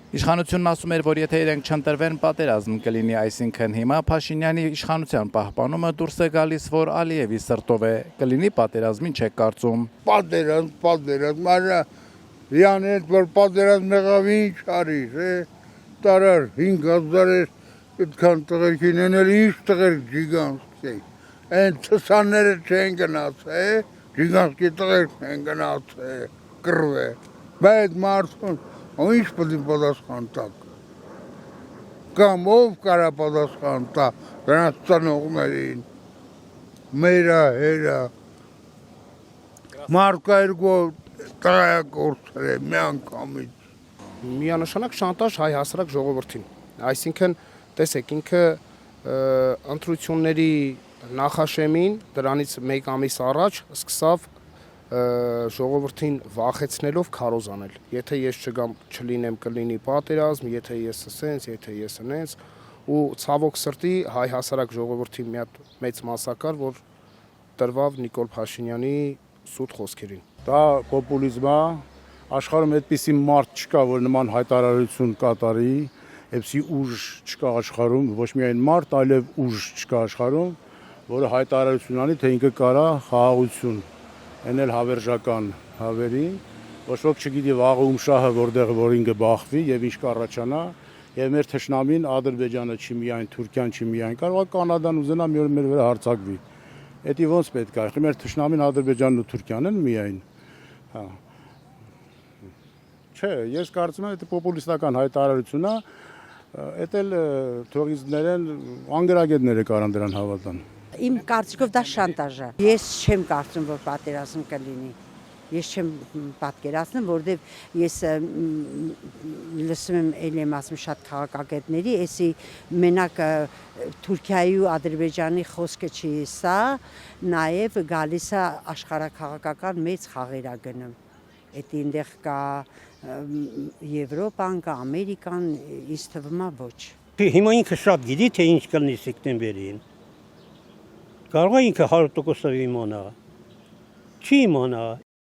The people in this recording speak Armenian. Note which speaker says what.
Speaker 1: Իշխանությունն ասում էր, որ եթե իրենք չընտրվեն, պատերազմ կլինի, այսինքն հիմա Փաշինյանի իշխանության պահպանումը դուրս է գալիս, որ Ալիևի սրտով է, կլինի պատերազմին չեք կարծում։
Speaker 2: Պատերազմ, արա յան հետ որ պատերազմ եղավ ինչ արիր, տարար 5000 այդքան տղերքին էնել ինչ տղերք ջիգանսկի, այն ցսանները չեն գնացել, ջիգանսկի տղերքն են գնացել, կռվե, բայց մարդուն ու ինչ պետք է պատասխան տակ, կամ ով կարա պատասխան տա, դրանց ծնողներին, մերա, հերա, մարդկա երկու տղայակորցել է մի անգամից։
Speaker 3: Միանշանակ շանտաժ հայ հասարակ ժողովրդին, այսինքն տեսեք ինքը ընտրությունների նախաշեմին դրանից մեկ ամիս առաջ սկսավ ժողովրդին վախեցնելով քարոզ անել, եթե ես չգամ չլինեմ կլինի պատերազմ, եթե ես ասենց, եթե ես անենց ու ցավոք սրտի հայ հասարակ ժողովրդի մի հատ մեծ մասակար, որ տրվավ Նիկոլ Փաշինյանի սուտ խոսքերին։
Speaker 4: Դա պոպուլիզմ է, աշխարհում այդպիսի մարդ չկա, որ նման հայտարարություն կատարի, այդպիսի ուժ չկա աշխարհում, ոչ միայն մարդ, այլև ուժ չկա աշխարհում, որը հայտարարություն անի, թե ինքը կարա խաղաղություն էնել հավերժական հավերին, ոչ ոք չգիտի վաղը ում շահը որտեղ որ ինքը բախվի եւ ինչ կառաջանա, եւ մեր թշնամին Ադրբեջանը չի միայն Թուրքիան չի միայն կարող է Կանադան ուզենա մի օր մեր վրա հարձակվի։ Էդի ոնց պետք է, մեր թշնամին Ադրբեջանն ու Թուրքիան են միայն։ Հա։ Չէ, ես կարծում եմ, դա պոպուլիստական հայտարարություն է, դա էլ թողիզներեն անգրագետները կարան դրան հավատան։
Speaker 5: Իմ կարծիքով դա շանտաժ է։ Ես չեմ կարծում, որ պատերազմ կլինի։ Ես չեմ պատկերացնում, որովհետև ես լսում եմ էլի եմ ասում շատ քաղաքագետների, էսի մենակ Թուրքիայի ու Ադրբեջանի խոսքը չի սա, նաև գալիս է աշխարհաքաղաքական մեծ խաղեր գնում։ Էդ այնտեղ կա Եվրոպան, կա Ամերիկան, ինձ թվում է ոչ։
Speaker 6: Հիմա ինքը շատ գիտի, թե ինչ կլինի սեպտեմբերին։ Կարող է ինքը 100% իմանա։ Չի իմանա,